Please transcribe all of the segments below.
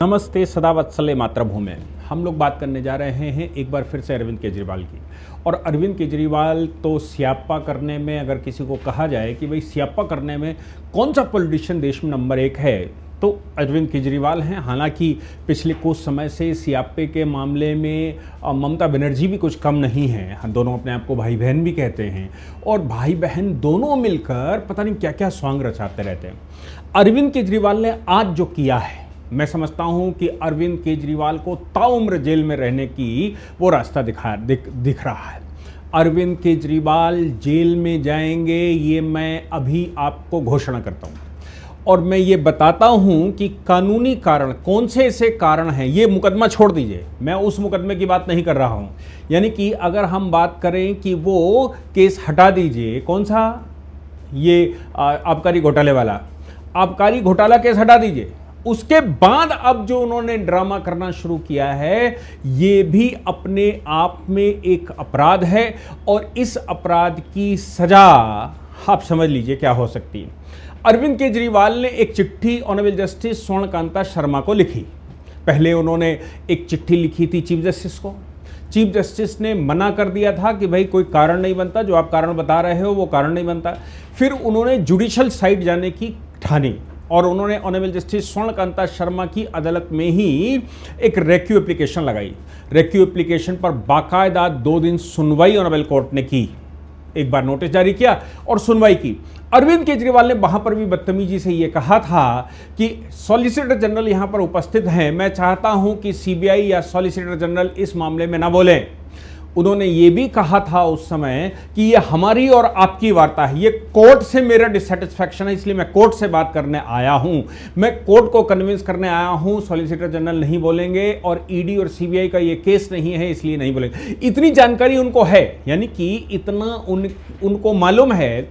नमस्ते सदावत्सले मातृभूमि। हम लोग बात करने जा रहे हैं एक बार फिर से अरविंद केजरीवाल की। और अरविंद केजरीवाल तो स्यापा करने में, अगर किसी को कहा जाए कि भाई स्यापा करने में कौन सा पॉलिटिशियन देश में नंबर 1 है, तो अरविंद केजरीवाल हैं। हालांकि पिछले कुछ समय से स्यापे के मामले में ममता बनर्जी भी कुछ कम नहीं है। दोनों अपने आप को भाई बहन भी कहते हैं और भाई बहन दोनों मिलकर पता नहीं क्या क्या स्वांग रचाते रहते हैं। अरविंद केजरीवाल ने आज जो किया है, मैं समझता हूं कि अरविंद केजरीवाल को ताउम्र जेल में रहने की वो रास्ता दिख रहा है। अरविंद केजरीवाल जेल में जाएंगे, ये मैं अभी आपको घोषणा करता हूं। और मैं ये बताता हूं कि कानूनी कारण कौन से ऐसे कारण हैं। ये मुकदमा छोड़ दीजिए, मैं उस मुकदमे की बात नहीं कर रहा हूं। यानी कि अगर हम बात करें कि वो केस हटा दीजिए, कौन सा, ये आबकारी घोटाले वाला, आबकारी घोटाला केस हटा दीजिए। उसके बाद अब जो उन्होंने ड्रामा करना शुरू किया है, ये भी अपने आप में एक अपराध है। और इस अपराध की सजा आप समझ लीजिए क्या हो सकती है। अरविंद केजरीवाल ने एक चिट्ठी ऑनरेबल जस्टिस स्वर्णकांता शर्मा को लिखी। पहले उन्होंने एक चिट्ठी लिखी थी चीफ जस्टिस को। चीफ जस्टिस ने मना कर दिया था कि भाई कोई कारण नहीं बनता, जो आप कारण बता रहे हो वो कारण नहीं बनता। फिर उन्होंने जुडिशल साइड जाने की ठानी और उन्होंने ऑनरेबल जस्टिस स्वर्णकांता शर्मा की अदालत में ही एक रेक्यू एप्लीकेशन लगाई। रेक्यू एप्लीकेशन पर बाकायदा 2 दिन सुनवाई ऑनरेबल कोर्ट ने की। एक बार नोटिस जारी किया और सुनवाई की। अरविंद केजरीवाल ने वहां पर भी बदतमीजी से यह कहा था कि सॉलिसिटर जनरल यहां पर उपस्थित हैं, मैं चाहता हूं कि सीबीआई या सॉलिसिटर जनरल इस मामले में ना बोलें। उन्होंने ये भी कहा था उस समय कि ये हमारी और आपकी वार्ता है, ये कोर्ट से मेरा डिससेटिस्फैक्शन है, इसलिए मैं कोर्ट से बात करने आया हूं, मैं कोर्ट को कन्विंस करने आया हूं, सॉलिसिटर जनरल नहीं बोलेंगे और ईडी और सीबीआई का ये केस नहीं है इसलिए नहीं बोलेंगे। इतनी जानकारी उनको है, यानी कि इतना उनको मालूम है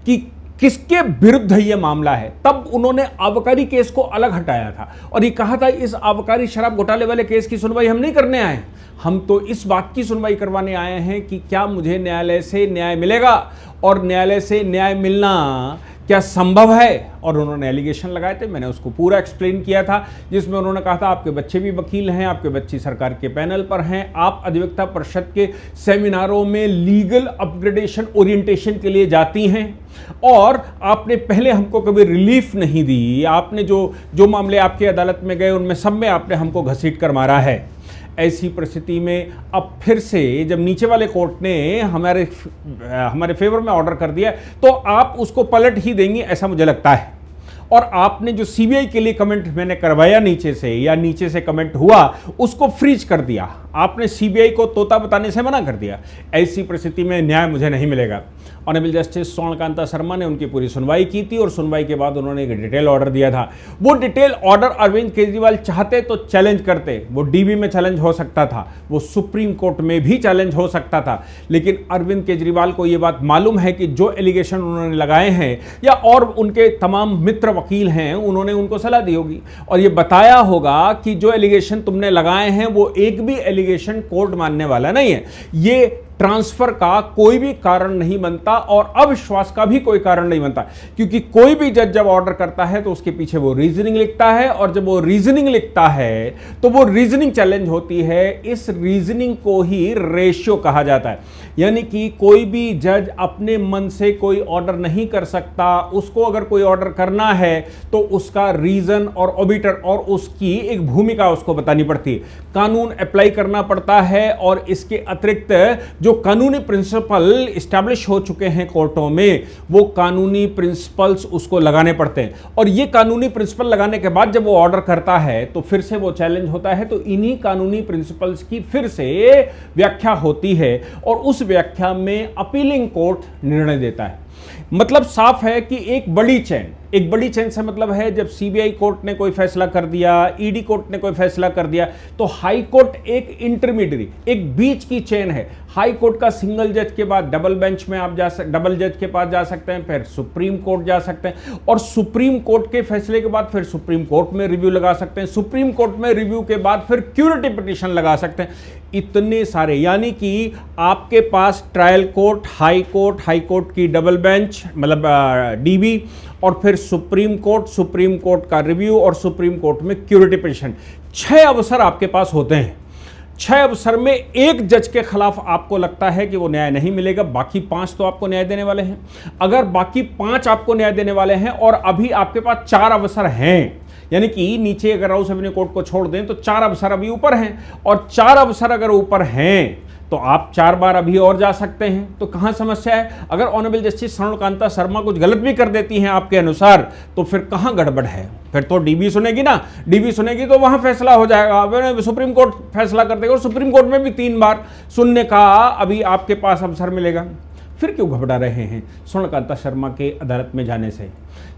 कि किसके विरुद्ध ये मामला है। तब उन्होंने आबकारी केस को अलग हटाया था और ये कहा था इस आबकारी शराब घोटाले वाले केस की सुनवाई हम नहीं करने आए, हम तो इस बात की सुनवाई करवाने आए हैं कि क्या मुझे न्यायालय से न्याय मिलेगा और न्यायालय से न्याय मिलना क्या संभव है। और उन्होंने एलिगेशन लगाए थे, मैंने उसको पूरा एक्सप्लेन किया था, जिसमें उन्होंने कहा था आपके बच्चे भी वकील हैं, आपके बच्चे सरकार के पैनल पर हैं, आप अधिवक्ता परिषद के सेमिनारों में लीगल अपग्रेडेशन ओरिएंटेशन के लिए जाती हैं और आपने पहले हमको कभी रिलीफ नहीं दी। आपने जो मामले आपकी अदालत में गए उनमें सब में आपने हमको घसीट कर मारा है। ऐसी परिस्थिति में अब फिर से जब नीचे वाले कोर्ट ने हमारे फेवर में ऑर्डर कर दिया तो आप उसको पलट ही देंगी, ऐसा मुझे लगता है। और आपने जो सीबीआई के लिए कमेंट मैंने करवाया नीचे से, या नीचे से कमेंट हुआ, उसको फ्रीज कर दिया। आपने सीबीआई को तोता बताने से मना कर दिया। ऐसी परिस्थिति में न्याय मुझे नहीं मिलेगा। ऑनरेबल जस्टिस स्वर्णकांता शर्मा ने उनकी पूरी सुनवाई की थी और सुनवाई के बाद उन्होंने एक डिटेल ऑर्डर दिया था। वो डिटेल ऑर्डर अरविंद केजरीवाल चाहते तो चैलेंज करते, वो डीबी में चैलेंज हो सकता था, वो सुप्रीम कोर्ट में भी चैलेंज हो सकता था। लेकिन अरविंद केजरीवाल को ये बात मालूम है कि जो एलिगेशन उन्होंने लगाए हैं, या और उनके तमाम मित्र वकील हैं, उन्होंने उनको सलाह दी होगी और ये बताया होगा कि जो एलिगेशन तुमने लगाए हैं वो एक भी एलिगेशन कोर्ट मानने वाला नहीं है। ये ट्रांसफर का कोई भी कारण नहीं बनता और अविश्वास का भी कोई कारण नहीं बनता, क्योंकि कोई भी जज जब ऑर्डर करता है तो उसके पीछे वो रीजनिंग लिखता है और जब वो रीजनिंग लिखता है तो वो रीजनिंग चैलेंज होती है। इस रीजनिंग को ही रेशियो कहा जाता है, यानी कि कोई भी जज अपने मन से कोई ऑर्डर नहीं कर सकता। उसको अगर कोई ऑर्डर करना है तो उसका रीजन और ऑबिटर और उसकी एक भूमिका उसको बतानी पड़ती है, कानून अप्लाई करना पड़ता है। और इसके अतिरिक्त जो कानूनी प्रिंसिपल इस्टेब्लिश हो चुके हैं कोर्टों में, वो कानूनी प्रिंसिपल्स उसको लगाने पड़ते हैं। और ये कानूनी प्रिंसिपल लगाने के बाद जब वो ऑर्डर करता है तो फिर से वो चैलेंज होता है, तो इन्हीं कानूनी प्रिंसिपल्स की फिर से व्याख्या होती है और उस व्याख्या में अपीलिंग कोर्ट निर्णय देता है। मतलब साफ है कि एक बड़ी चेन से मतलब है, जब सीबीआई कोर्ट ने कोई फैसला कर दिया, ईडी कोर्ट ने कोई फैसला कर दिया, तो हाई कोर्ट एक इंटरमीडिएट, एक बीच की चेन है। हाई कोर्ट का सिंगल जज के बाद डबल बेंच में आप डबल जज के पास जा सकते हैं, फिर सुप्रीम कोर्ट जा सकते हैं और सुप्रीम कोर्ट के फैसले के बाद फिर सुप्रीम कोर्ट में रिव्यू लगा सकते हैं, सुप्रीम कोर्ट में रिव्यू के बाद फिर क्यूरेटिव पिटीशन लगा सकते हैं। इतने सारे, यानी कि आपके पास ट्रायल कोर्ट, हाई कोर्ट की डबल बेंच मतलब डीबी, और फिर सुप्रीम कोर्ट का रिव्यू, और सुप्रीम कोर्ट में क्यूरेटिव पिटीशन। 6 अवसर आपके पास होते हैं। 6 अवसर में एक जज के खिलाफ आपको लगता है कि वो न्याय नहीं मिलेगा, बाकी 5 तो आपको न्याय देने वाले हैं। अगर बाकी 5 आपको न्याय देने वाले हैं और अभी आपके पास 4 अवसर हैं, यानी कि नीचे अगर राउस एवेन्यू कोर्ट को छोड़ दें तो 4 अवसर अभी ऊपर हैं, और 4 अवसर अगर ऊपर हैं तो आप 4 बार अभी और जा सकते हैं। तो कहां समस्या है? अगर ऑनरेबल जस्टिस स्वर्णकांता शर्मा कुछ गलत भी कर देती हैं आपके अनुसार, तो फिर कहां गड़बड़ है? फिर तो डीबी सुनेगी ना, डीबी सुनेगी तो वहां फैसला हो जाएगा, सुप्रीम कोर्ट फैसला कर देगा, और सुप्रीम कोर्ट में भी 3 बार सुनने का अभी आपके पास अवसर मिलेगा। फिर क्यों घबरा रहे हैं स्वर्णकांता शर्मा के अदालत में जाने से?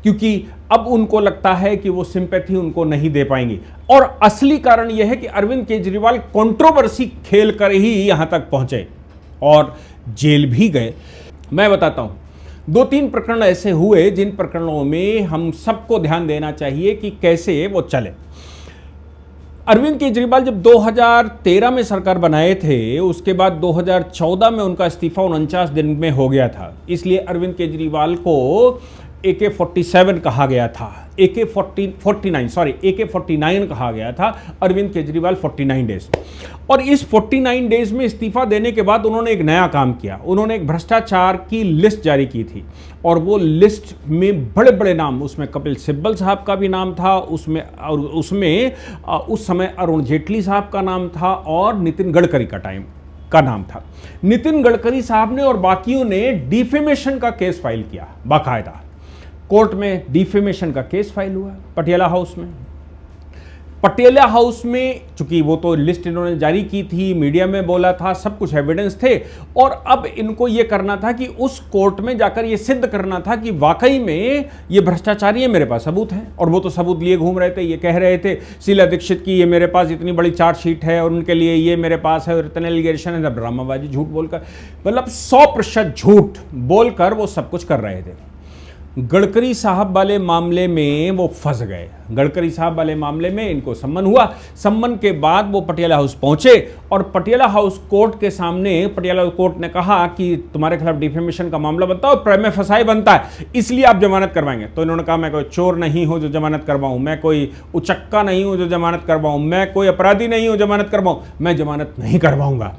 क्योंकि अब उनको लगता है कि वो सिंपैथी उनको नहीं दे पाएंगी, और असली कारण यह है कि अरविंद केजरीवाल कंट्रोवर्सी खेल कर ही यहां तक पहुंचे और जेल भी गए। मैं बताता हूं 2-3 प्रकरण ऐसे हुए जिन प्रकरणों में हम सबको ध्यान देना चाहिए कि कैसे वो चले। अरविंद केजरीवाल जब 2013 में सरकार बनाए थे, उसके बाद 2014 में उनका इस्तीफा 49 दिन में हो गया था, इसलिए अरविंद केजरीवाल को AK-47 कहा गया था, AK-49 कहा गया था, अरविंद केजरीवाल 49 डेज। और इस 49 डेज में इस्तीफा देने के बाद उन्होंने एक नया काम किया, उन्होंने एक भ्रष्टाचार की लिस्ट जारी की थी, और वो लिस्ट में बड़े बड़े नाम, उसमें कपिल सिब्बल साहब का भी नाम था, उसमें उस समय अरुण जेटली साहब का नाम था, और नितिन गडकरी का नाम था। नितिन गडकरी साहब ने और बाकियों ने डिफेमेशन का केस फाइल किया, बाकायदा कोर्ट में डिफेमेशन का केस फाइल हुआ पटियाला हाउस में। चूंकि वो तो लिस्ट इन्होंने जारी की थी, मीडिया में बोला था, सब कुछ एविडेंस थे, और अब इनको ये करना था कि उस कोर्ट में जाकर ये सिद्ध करना था कि वाकई में ये भ्रष्टाचारी है, मेरे पास सबूत हैं। और वो तो सबूत लिए घूम रहे थे, ये कह रहे थे शीला दीक्षित की ये मेरे पास इतनी बड़ी चार्जशीट है, और उनके लिए ये मेरे पास है, और इतने एलिगेशन है, ड्रामाबाजी झूठ बोलकर, मतलब 100% झूठ बोलकर वो सब कुछ कर रहे थे। गडकरी साहब वाले मामले में वो फंस गए। गडकरी साहब वाले मामले में इनको सम्मन हुआ, सम्मन के बाद वो पटियाला हाउस पहुंचे, और पटियाला हाउस कोर्ट के सामने पटियाला कोर्ट ने कहा कि तुम्हारे खिलाफ डिफेमेशन का मामला बनता है और प्रेमे फसाई बनता है, इसलिए आप जमानत करवाएंगे। तो इन्होंने कहा मैं कोई चोर नहीं हूं जो जमानत करवाऊं, मैं कोई उचक्का नहीं हूं जो जमानत करवाऊं, मैं कोई अपराधी नहीं हूं जमानत करवाऊं, मैं जमानत नहीं करवाऊंगा।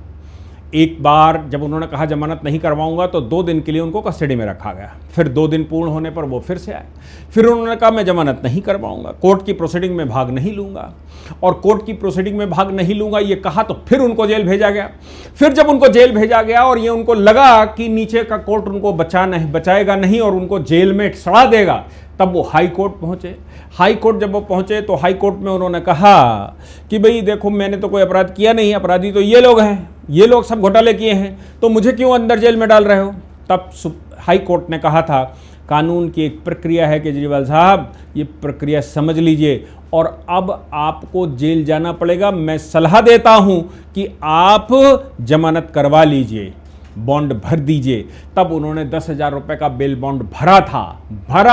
एक बार जब उन्होंने कहा जमानत नहीं करवाऊंगा तो 2 दिन के लिए उनको कस्टडी में रखा गया। फिर 2 दिन पूर्ण होने पर वो फिर से आए, फिर उन्होंने कहा मैं जमानत नहीं करवाऊंगा, कोर्ट की प्रोसीडिंग में भाग नहीं लूंगा। और कोर्ट की प्रोसीडिंग में भाग नहीं लूंगा ये कहा तो फिर उनको जेल भेजा गया। फिर जब उनको जेल भेजा गया और ये उनको लगा कि नीचे का कोर्ट उनको बचाएगा नहीं और उनको जेल में सड़ा देगा, तब वो हाई कोर्ट पहुंचे। हाई कोर्ट जब वो पहुंचे तो हाई कोर्ट में उन्होंने कहा कि भाई देखो मैंने तो कोई अपराध किया नहीं, अपराधी तो ये लोग हैं, ये लोग सब घोटाले किए हैं, तो मुझे क्यों अंदर जेल में डाल रहे हो। तब हाई कोर्ट ने कहा था कानून की एक प्रक्रिया है केजरीवाल साहब, ये प्रक्रिया समझ लीजिए, और अब आपको जेल जाना पड़ेगा। मैं सलाह देता हूं कि आप जमानत करवा लीजिए, बॉन्ड भर दीजिए। तब उन्होंने 10,000 रुपये का बेल बॉन्ड भरा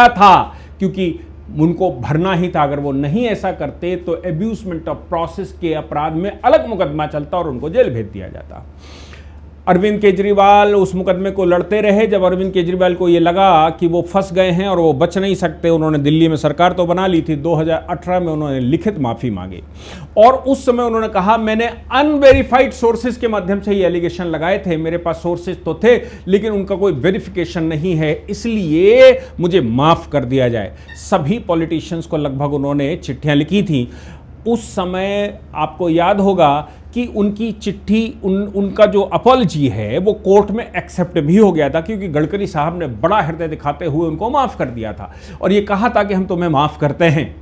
था क्योंकि उनको भरना ही था। अगर वो नहीं ऐसा करते तो एब्यूजमेंट ऑफ प्रोसेस के अपराध में अलग मुकदमा चलता और उनको जेल भेज दिया जाता। अरविंद केजरीवाल उस मुकदमे को लड़ते रहे। जब अरविंद केजरीवाल को ये लगा कि वो फंस गए हैं और वो बच नहीं सकते, उन्होंने दिल्ली में सरकार तो बना ली थी, 2018 में उन्होंने लिखित माफी मांगी, और उस समय उन्होंने कहा मैंने अनवेरिफाइड सोर्सेज के माध्यम से ये एलिगेशन लगाए थे, मेरे पास सोर्सेज तो थे लेकिन उनका कोई वेरिफिकेशन नहीं है, इसलिए मुझे माफ कर दिया जाए। सभी पॉलिटिशियंस को लगभग उन्होंने चिट्ठियां लिखी थी। उस समय आपको याद होगा कि उनकी चिट्ठी, उनका जो अपॉलजी है वो कोर्ट में एक्सेप्ट भी हो गया था, क्योंकि गडकरी साहब ने बड़ा हृदय दिखाते हुए उनको माफ़ कर दिया था और ये कहा था कि हम तुम्हें माफ़ करते हैं।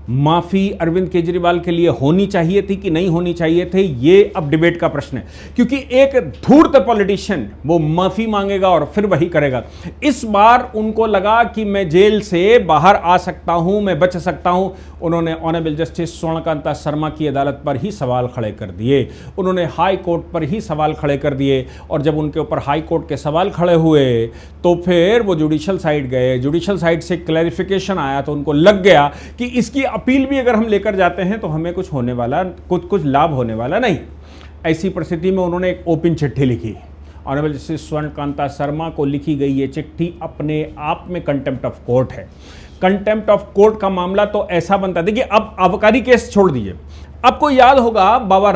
माफ़ी अरविंद केजरीवाल के लिए होनी चाहिए थी कि नहीं होनी चाहिए थे, ये अब डिबेट का प्रश्न है, क्योंकि एक धूर्त पॉलिटिशियन वो माफ़ी मांगेगा और फिर वही करेगा। इस बार उनको लगा कि मैं जेल से बाहर आ सकता हूं, मैं बच सकता हूं। उन्होंने ऑनरेबल जस्टिस स्वर्णकांता शर्मा की अदालत पर ही सवाल खड़े कर दिए, उन्होंने हाई कोर्ट पर ही सवाल खड़े कर दिए, और जब उनके ऊपर हाई कोर्ट के सवाल खड़े हुए तो फिर वो जुडिशल साइड गए, जुडिशल साइड से क्लैरिफिकेशन आया तो उनको लग गया कि इसकी अपील भी अगर हम लेकर जाते हैं तो हमें कुछ होने वाला, कुछ लाभ होने वाला नहीं। ऐसी परिस्थिति में उन्होंने एक ओपन चिट्ठी लिखी। ऑनरेबल जस्टिस स्वर्ण कांता शर्मा को लिखी गई ये चिट्ठी अपने आप में कंटेम्प्ट ऑफ कोर्ट है। कंटेम्प्ट ऑफ कोर्ट का मामला तो ऐसा बनता है, देखिए अब आबकारी केस छोड़ दीजिए, आपको याद होगा बाबा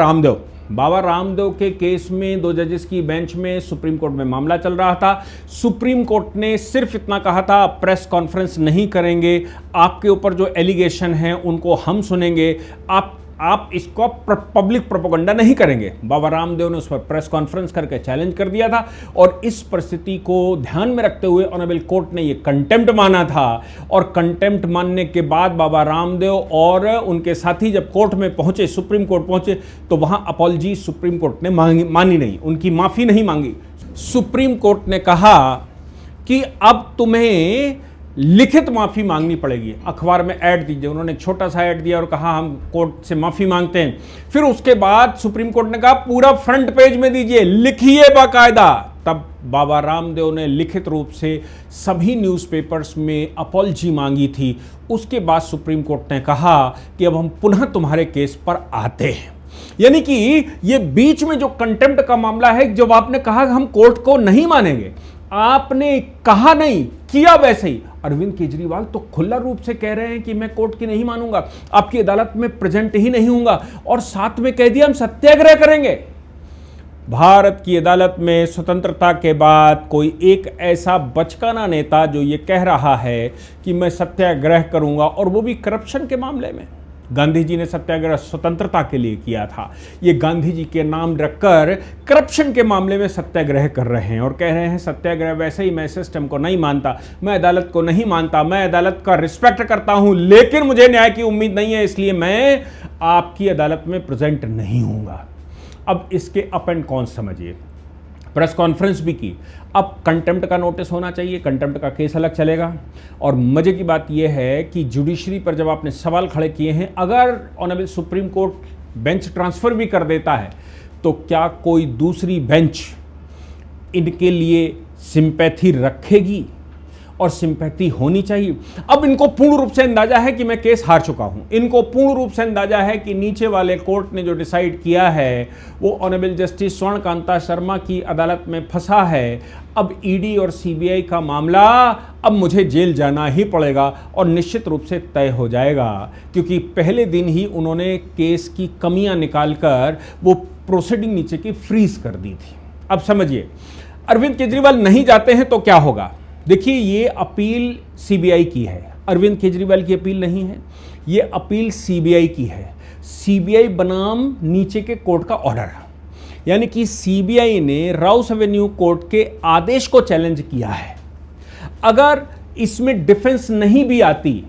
रामदेव के केस में 2 जजेस की बेंच में सुप्रीम कोर्ट में मामला चल रहा था। सुप्रीम कोर्ट ने सिर्फ इतना कहा था, प्रेस कॉन्फ्रेंस नहीं करेंगे, आपके ऊपर जो एलिगेशन हैं उनको हम सुनेंगे, आप इसको पब्लिक प्रोपेगेंडा नहीं करेंगे। बाबा रामदेव ने उस पर प्रेस कॉन्फ्रेंस करके चैलेंज कर दिया था और इस परिस्थिति को ध्यान में रखते हुए ऑनरेबल कोर्ट ने ये कंटेम्प्ट माना था। और कंटेम्प्ट मानने के बाद बाबा रामदेव और उनके साथी जब कोर्ट में पहुंचे, सुप्रीम कोर्ट पहुंचे, तो वहां अपॉलजी सुप्रीम कोर्ट ने मानी नहीं, उनकी माफी नहीं मांगी। सुप्रीम कोर्ट ने कहा कि अब तुम्हें लिखित माफी मांगनी पड़ेगी, अखबार में ऐड दीजिए। उन्होंने एक छोटा सा ऐड दिया और कहा हम कोर्ट से माफी मांगते हैं। फिर उसके बाद सुप्रीम कोर्ट ने कहा पूरा फ्रंट पेज में दीजिए, लिखिए बाकायदा। तब बाबा रामदेव ने लिखित रूप से सभी न्यूज़पेपर्स में अपॉलजी मांगी थी। उसके बाद सुप्रीम कोर्ट ने कहा कि अब हम पुनः तुम्हारे केस पर आते हैं। यानी कि ये बीच में जो कंटेम्प्ट का मामला है, जब आपने कहा हम कोर्ट को नहीं मानेंगे, आपने कहा नहीं, किया वैसे ही। अरविंद केजरीवाल तो खुला रूप से कह रहे हैं कि मैं कोर्ट की नहीं मानूंगा, आपकी अदालत में प्रेजेंट ही नहीं होऊंगा, और साथ में कह दिया हम सत्याग्रह करेंगे। भारत की अदालत में स्वतंत्रता के बाद कोई एक ऐसा बचकाना नेता जो ये कह रहा है कि मैं सत्याग्रह करूंगा, और वो भी करप्शन के मामले में। गांधी जी ने सत्याग्रह स्वतंत्रता के लिए किया था, ये गांधी जी के नाम रखकर करप्शन के मामले में सत्याग्रह कर रहे हैं और कह रहे हैं सत्याग्रह। वैसे ही मैं सिस्टम को नहीं मानता, मैं अदालत को नहीं मानता, मैं अदालत का रिस्पेक्ट करता हूं, लेकिन मुझे न्याय की उम्मीद नहीं है, इसलिए मैं आपकी अदालत में प्रेजेंट नहीं होऊंगा। अब इसके अप एंड कॉन्स समझिए। प्रेस कॉन्फ्रेंस भी की, अब कंटेम्प्ट का नोटिस होना चाहिए, कंटेम्प्ट का केस अलग चलेगा। और मजे की बात यह है कि जुडिशरी पर जब आपने सवाल खड़े किए हैं, अगर honourable supreme court bench transfer भी कर देता है तो क्या कोई दूसरी बेंच इनके लिए सिंपैथी रखेगी? और सिंपैथी होनी चाहिए। अब इनको पूर्ण रूप से अंदाजा है कि मैं केस हार चुका हूं, इनको पूर्ण रूप से अंदाजा है कि नीचे वाले कोर्ट ने जो डिसाइड किया है वो ऑनरेबल जस्टिस स्वर्ण कांता शर्मा की अदालत में फंसा है। अब ईडी और सीबीआई का मामला, अब मुझे जेल जाना ही पड़ेगा और निश्चित रूप से तय हो जाएगा, क्योंकि पहले दिन ही उन्होंने केस की कमियां निकालकर वो प्रोसीडिंग नीचे की फ्रीज कर दी थी। अब समझिए, अरविंद केजरीवाल नहीं जाते हैं तो क्या होगा? देखिए, ये अपील सीबीआई की है, अरविंद केजरीवाल की अपील नहीं है, ये अपील सीबीआई की है। सीबीआई बनाम नीचे के कोर्ट का ऑर्डर, यानी कि सीबीआई ने राउस एवेन्यू कोर्ट के आदेश को चैलेंज किया है। अगर इसमें डिफेंस नहीं भी आती,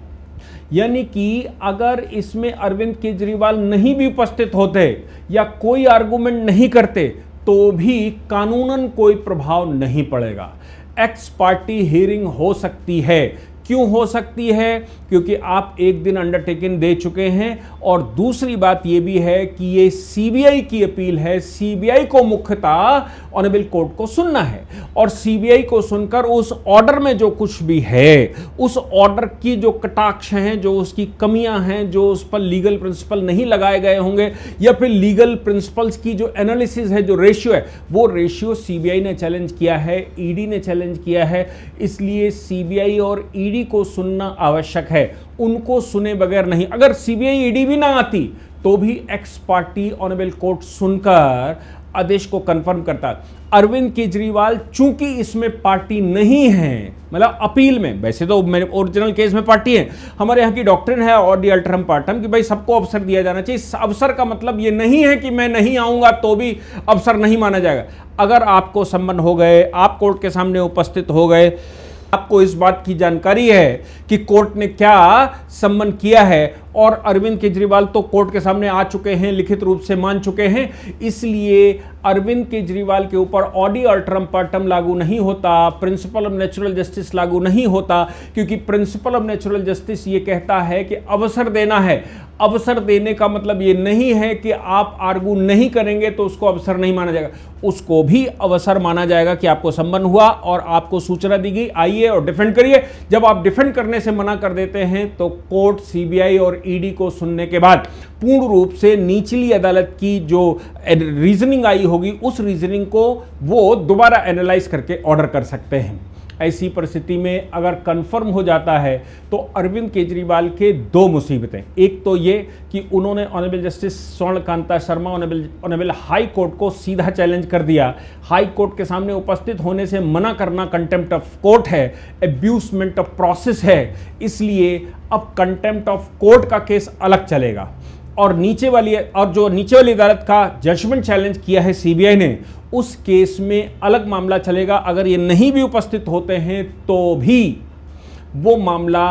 यानी कि अगर इसमें अरविंद केजरीवाल नहीं भी उपस्थित होते या कोई आर्गुमेंट नहीं करते, तो भी कानूनन कोई प्रभाव नहीं पड़ेगा। एक्स पार्टी हियरिंग हो सकती है। क्यों हो सकती है? क्योंकि आप एक दिन अंडरटेकिंग दे चुके हैं, और दूसरी बात यह भी है कि ये सीबीआई की अपील है। सीबीआई को मुख्यतः ऑनरेबल कोर्ट को सुनना है, और सीबीआई को सुनकर उस ऑर्डर में जो कुछ भी है, उस ऑर्डर की जो कटाक्ष हैं, जो उसकी कमियां हैं, जो उस पर लीगल प्रिंसिपल नहीं लगाए गए होंगे, या फिर लीगल प्रिंसिपल्स की जो एनालिसिस है, जो रेशियो है, वो रेशियो सीबीआई ने चैलेंज किया है, ईडी ने चैलेंज किया है। इसलिए सीबीआई और ईडी को सुनना आवश्यक है, उनको सुने बगैर नहीं। अगर सीबीआई ईडी भी ना आती तो भी एक्स पार्टी ऑनरेबल कोर्ट सुनकर आदेश को कंफर्म करता। अरविंद केजरीवाल चूंकि इसमें पार्टी नहीं है, मतलब अपील में, वैसे तो मेरे ओरिजिनल केस में पार्टी है, हमारे यहाँ की डॉक्ट्रिन है ऑडी अल्टरम पार्टम कि भाई सबको अवसर दिया जाना चाहिए। अवसर का मतलब ये नहीं है कि मैं नहीं आऊंगा तो भी अवसर नहीं माना जाएगा। अगर आपको सम्मन हो गए, आप कोर्ट के सामने उपस्थित हो गए, आपको इस बात की जानकारी है कि कोर्ट ने क्या सम्मन किया है, और अरविंद केजरीवाल तो कोर्ट के सामने आ चुके हैं, लिखित रूप से मान चुके हैं, इसलिए अरविंद केजरीवाल के ऊपर ऑडी अल्टरम पार्टम लागू नहीं होता, प्रिंसिपल ऑफ नेचुरल जस्टिस लागू नहीं होता, क्योंकि प्रिंसिपल ऑफ नेचुरल जस्टिस ये कहता है कि अवसर देना है। अवसर देने का मतलब ये नहीं है कि आप आर्गू नहीं करेंगे तो उसको अवसर नहीं माना जाएगा, उसको भी अवसर माना जाएगा कि आपको संबंध हुआ और आपको सूचना दी गई, आइए और डिफेंड करिए। जब आप डिफेंड करने से मना कर देते हैं तो कोर्ट सीबीआई और ईडी को सुनने के बाद पूर्ण रूप से निचली अदालत की जो रीजनिंग आई होगी उस रीजनिंग को वो दोबारा एनालाइज करके ऑर्डर कर सकते हैं। ऐसी परिस्थिति में अगर कंफर्म हो जाता है तो अरविंद केजरीवाल के दो मुसीबतें, एक तो ये कि उन्होंने honourable justice Swarnakanta Sharma honourable high court को सीधा चैलेंज कर दिया। हाई कोर्ट के सामने उपस्थित होने से मना करना कंटेम्प्ट ऑफ कोर्ट है, एब्यूसमेंट ऑफ प्रोसेस है, इसलिए अब कंटेम्प्ट ऑफ कोर्ट का केस अलग चलेगा। और जो नीचे वाली अदालत का जजमेंट चैलेंज किया है सीबीआई ने, उस केस में अलग मामला चलेगा। अगर ये नहीं भी उपस्थित होते हैं तो भी वो मामला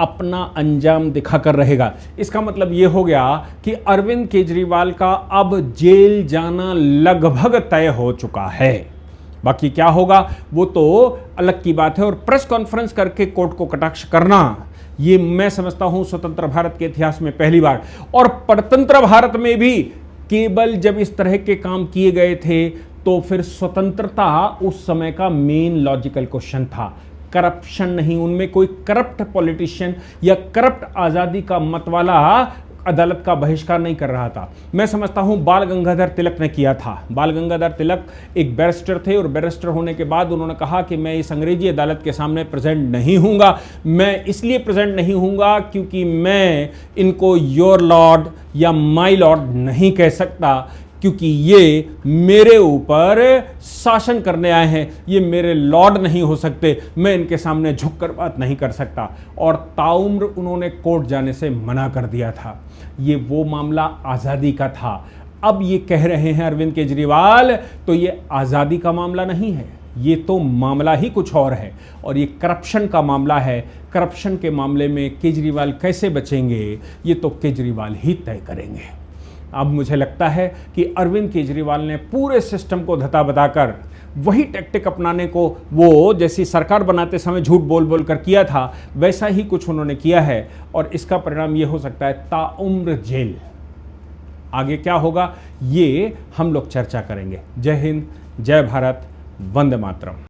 अपना अंजाम दिखाकर रहेगा। इसका मतलब ये हो गया कि अरविंद केजरीवाल का अब जेल जाना लगभग तय हो चुका है। बाकी क्या होगा वो तो अलग की बात है। और प्रेस कॉन्फ्रेंस करके कोर्ट को कटाक्ष करना, ये मैं समझता हूं स्वतंत्र भारत के इतिहास में पहली बार। और परतंत्र भारत में भी केवल जब इस तरह के काम किए गए थे तो फिर स्वतंत्रता उस समय का मेन लॉजिकल क्वेश्चन था, करप्शन नहीं। उनमें कोई करप्ट पॉलिटिशियन या करप्ट आज़ादी का मत वाला अदालत का बहिष्कार नहीं कर रहा था। मैं समझता हूं बाल गंगाधर तिलक ने किया था। बाल गंगाधर तिलक एक बैरिस्टर थे और बैरिस्टर होने के बाद उन्होंने कहा कि मैं इस अंग्रेजी अदालत के सामने प्रेजेंट नहीं हूंगा। मैं इसलिए प्रेजेंट नहीं हूंगा क्योंकि मैं इनको योर लॉर्ड या माई लॉर्ड नहीं कह सकता, क्योंकि ये मेरे ऊपर शासन करने आए हैं, ये मेरे लॉर्ड नहीं हो सकते, मैं इनके सामने झुककर बात नहीं कर सकता। और ताउम्र उन्होंने कोर्ट जाने से मना कर दिया था। ये वो मामला आज़ादी का था। अब ये कह रहे हैं अरविंद केजरीवाल तो ये आज़ादी का मामला नहीं है, ये तो मामला ही कुछ और है और ये करप्शन का मामला है। करप्शन के मामले में केजरीवाल कैसे बचेंगे ये तो केजरीवाल ही तय करेंगे। अब मुझे लगता है कि अरविंद केजरीवाल ने पूरे सिस्टम को धता बताकर वही टैक्टिक अपनाने को वो जैसी सरकार बनाते समय झूठ बोल बोल कर किया था वैसा ही कुछ उन्होंने किया है और इसका परिणाम ये हो सकता है ताउम्र जेल। आगे क्या होगा ये हम लोग चर्चा करेंगे। जय हिंद, जय भारत, वंदे मातरम।